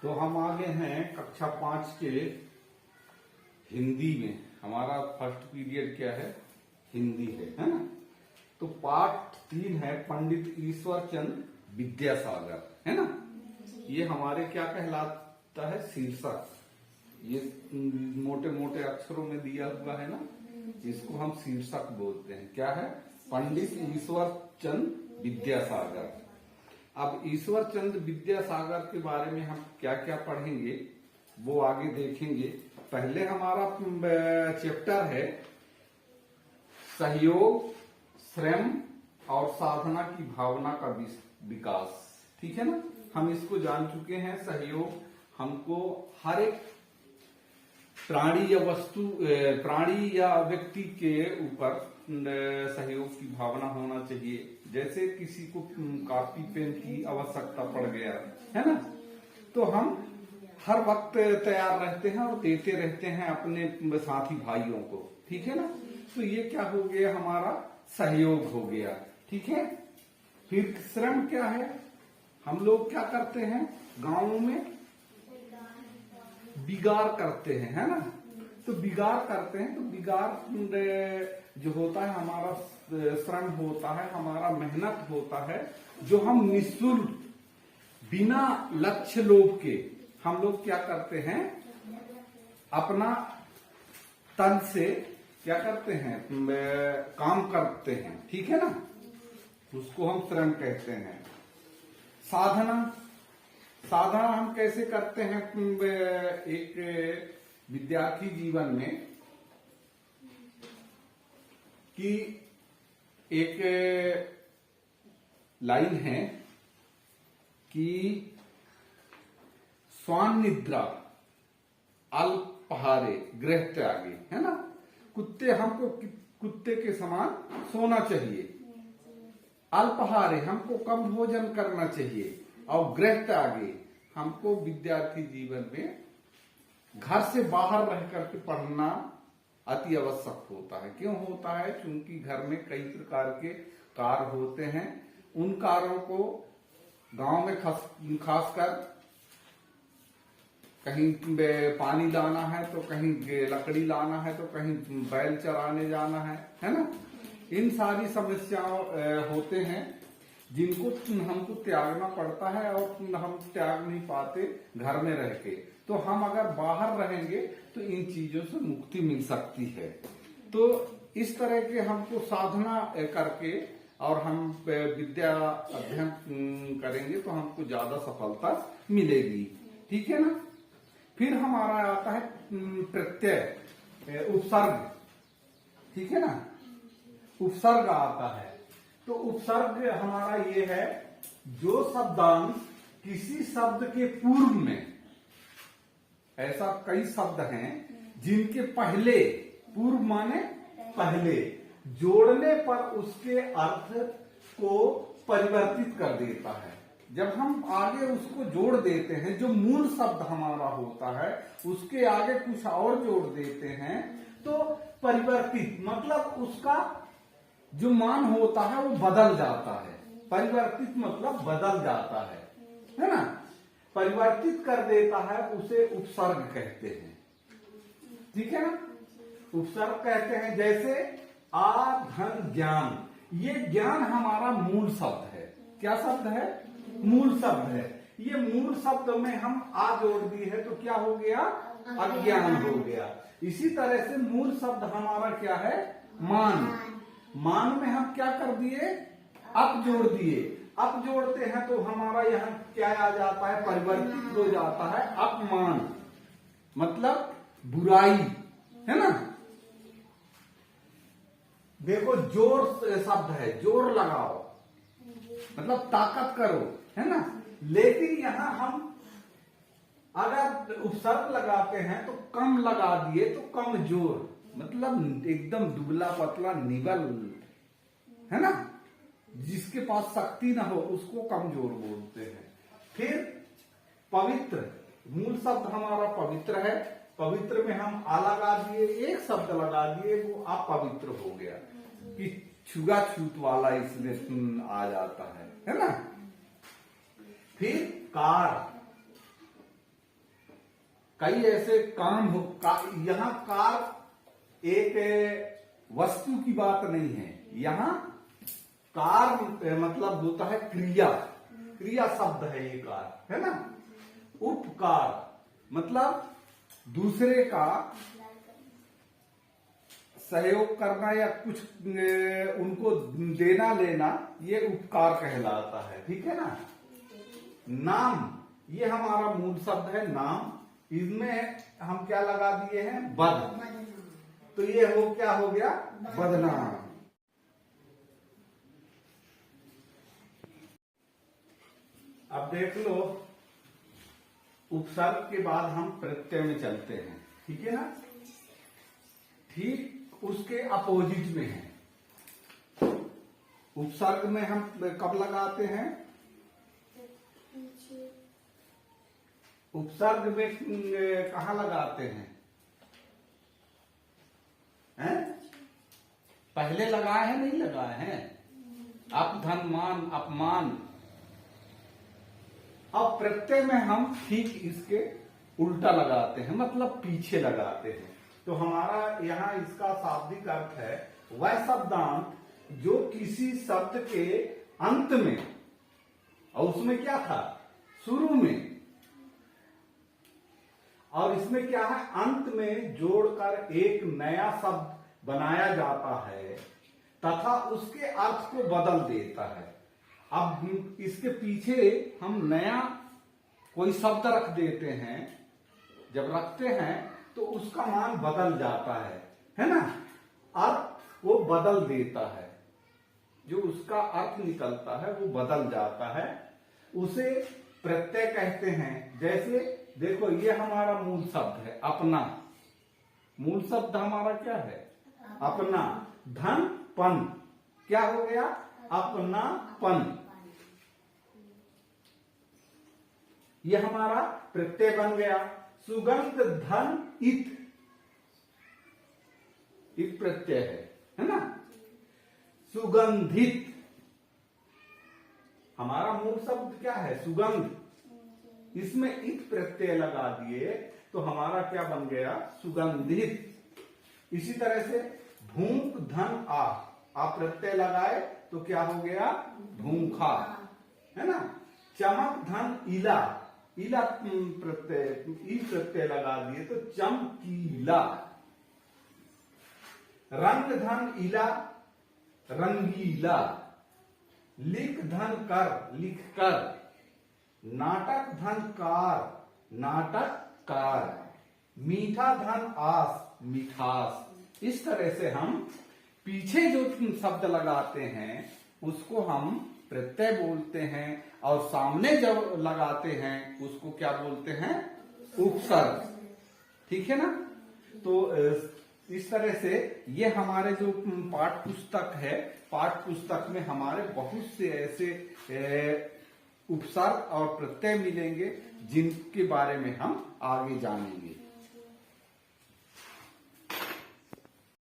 तो हम आगे हैं कक्षा 5 के हिंदी में। हमारा फर्स्ट पीरियड क्या है? हिंदी है ना। तो पाठ 3 है पंडित ईश्वर चंद विद्यासागर, है ना। ये हमारे क्या कहलाता है? शीर्षक। ये मोटे मोटे अक्षरों में दिया हुआ है ना, इसको हम शीर्षक बोलते हैं। क्या है? पंडित ईश्वर चंद विद्यासागर। अब ईश्वर चंद विद्यासागर के बारे में हम क्या क्या पढ़ेंगे वो आगे देखेंगे। पहले हमारा चैप्टर है सहयोग, श्रम और साधना की भावना का विकास। ठीक है ना। हम इसको जान चुके हैं। सहयोग हमको हर एक प्राणी या वस्तु, प्राणी या व्यक्ति के ऊपर सहयोग की भावना होना चाहिए। जैसे किसी को कॉपी पेन की आवश्यकता पड़ गया है ना, तो हम हर वक्त तैयार रहते हैं और देते रहते हैं अपने साथी भाइयों को। ठीक है ना। तो ये क्या हो गया? हमारा सहयोग हो गया। ठीक है। फिर श्रम क्या है? हम लोग क्या करते हैं? गांवों में बिगाड़ करते हैं, है ना। तो बिगाड़ करते हैं, तो बिगाड़ जो होता है हमारा श्रम होता है, हमारा मेहनत होता है, जो हम निःशुल्क बिना लक्ष्य लोभ के हम लोग क्या करते हैं? अपना तन से क्या करते हैं? काम करते हैं। ठीक है ना। उसको हम श्रम कहते हैं। साधना, साधना हम कैसे करते हैं? एक विद्यार्थी जीवन में कि एक लाइन है कि स्वान निद्रा अल्पाहारे गृह त्यागे, है ना। हमको कुत्ते के समान सोना चाहिए। अल्पाहारे हमको कम भोजन करना चाहिए। और गृह त्यागे हमको विद्यार्थी जीवन में घर से बाहर रह करके पढ़ना अति आवश्यक होता है। क्यों होता है? क्योंकि घर में कई प्रकार के कार्य होते हैं। उन कार्यों को गांव में खासकर कहीं पानी लाना है, तो कहीं लकड़ी लाना है, तो कहीं बैल चराने जाना है ना। इन सारी समस्याओं होते हैं जिनको हमको त्यागना पड़ता है और हम त्याग नहीं पाते घर में रह के। तो हम अगर बाहर रहेंगे तो इन चीजों से मुक्ति मिल सकती है। तो इस तरह के हमको साधना करके और हम विद्या अध्ययन करेंगे तो हमको ज्यादा सफलता मिलेगी। ठीक है ना। फिर हमारा आता है प्रत्यय, उपसर्ग। ठीक है ना। उपसर्ग आता है। तो उपसर्ग हमारा ये है, जो शब्दांश किसी शब्द के पूर्व में, ऐसा कई शब्द हैं जिनके पहले, पूर्व माने पहले, जोड़ने पर उसके अर्थ को परिवर्तित कर देता है। जब हम आगे उसको जोड़ देते हैं, जो मूल शब्द हमारा होता है उसके आगे कुछ और जोड़ देते हैं, तो परिवर्तित मतलब उसका जो मान होता है वो बदल जाता है। परिवर्तित मतलब बदल जाता है ना। परिवर्तित कर देता है, उसे उपसर्ग कहते हैं। ठीक है ना। उपसर्ग कहते हैं। जैसे आ धन ज्ञान, ये ज्ञान हमारा मूल शब्द है। क्या शब्द है? मूल शब्द है। ये मूल शब्द में हम आ जोड़ दिए है तो क्या हो गया? अज्ञान हो गया। इसी तरह से मूल शब्द हमारा क्या है? मान। मान में हम क्या कर दिए? अप जोड़ दिए। अप जोड़ते हैं तो हमारा यहाँ क्या आ जाता है? परिवर्तित हो जाता है अपमान, मतलब बुराई, है ना। देखो जोर शब्द है, जोर लगाओ मतलब ताकत करो, है ना। लेकिन यहाँ हम अगर उपसर्ग लगाते हैं तो कम लगा दिए तो कमजोर, मतलब एकदम दुबला पतला निबल, है ना। जिसके पास शक्ति ना हो उसको कमजोर बोलते हैं। फिर पवित्र, मूल शब्द हमारा पवित्र है। पवित्र में हम आ लगा दिए, एक शब्द लगा दिए, वो अपवित्र हो गया कि छुआछूत वाला इसमें आ जाता है ना। फिर कार, कई ऐसे काम हो यहाँ कार एक वस्तु की बात नहीं है, यहाँ कार मतलब होता है क्रिया, क्रिया शब्द है ये कार, है ना। उपकार मतलब दूसरे का सहयोग करना या कुछ उनको देना लेना, ये उपकार कहलाता है, ठीक है ना। नाम, ये हमारा मूल शब्द है नाम, इसमें हम क्या लगा दिए हैं, बद, तो ये क्या हो गया, बदनाम। अब देख लो, उपसर्ग के बाद हम प्रत्यय में चलते हैं, ठीक है ना। ठीक उसके अपोजिट में है। उपसर्ग में हम कब लगाते हैं, उपसर्ग में कहा लगाते हैं, पहले लगाए हैं, नहीं लगाए हैं, अप धन मान अपमान। अब प्रत्यय में हम ठीक इसके उल्टा लगाते हैं, मतलब पीछे लगाते हैं। तो हमारा यहाँ इसका शाब्दिक अर्थ है वह शब्दांत जो किसी शब्द के अंत में, और उसमें क्या था, शुरू में, और इसमें क्या है, अंत में जोड़कर एक नया शब्द बनाया जाता है तथा उसके अर्थ को बदल देता है। अब इसके पीछे हम नया कोई शब्द रख देते हैं, जब रखते हैं तो उसका मान बदल जाता है ना, अर्थ वो बदल देता है, जो उसका अर्थ निकलता है वो बदल जाता है, उसे प्रत्यय कहते हैं। जैसे देखो, ये हमारा मूल शब्द है अपना, मूल शब्द हमारा क्या है, अपना। धन पन, क्या हो गया, अपनापन, ये हमारा प्रत्यय बन गया। सुगंध धन इत, इत प्रत्यय है ना। सुगंधित, हमारा मूल शब्द क्या है, सुगंध, इसमें इत प्रत्यय लगा दिए तो हमारा क्या बन गया, सुगंधित। इसी तरह से भूख धन आ प्रत्यय लगाए तो क्या हो गया, भूखा, है ना। चमक धन इला, इला प्रत्यय, ई प्रत्यय लगा दिए तो चमकीला। रंग धन इला, रंगीला। लिख धन कर, लिख कर। नाटक धन कार, नाटककार। मीठा धन आस, मिठास। इस तरह से हम पीछे जो शब्द लगाते हैं उसको हम प्रत्यय बोलते हैं, और सामने जब लगाते हैं उसको क्या बोलते हैं, उपसर्ग, ठीक है ना। तो इस तरह से ये हमारे जो पाठ पुस्तक है, पाठ पुस्तक में हमारे बहुत से ऐसे उपसर्ग और प्रत्यय मिलेंगे जिनके बारे में हम आगे जानेंगे।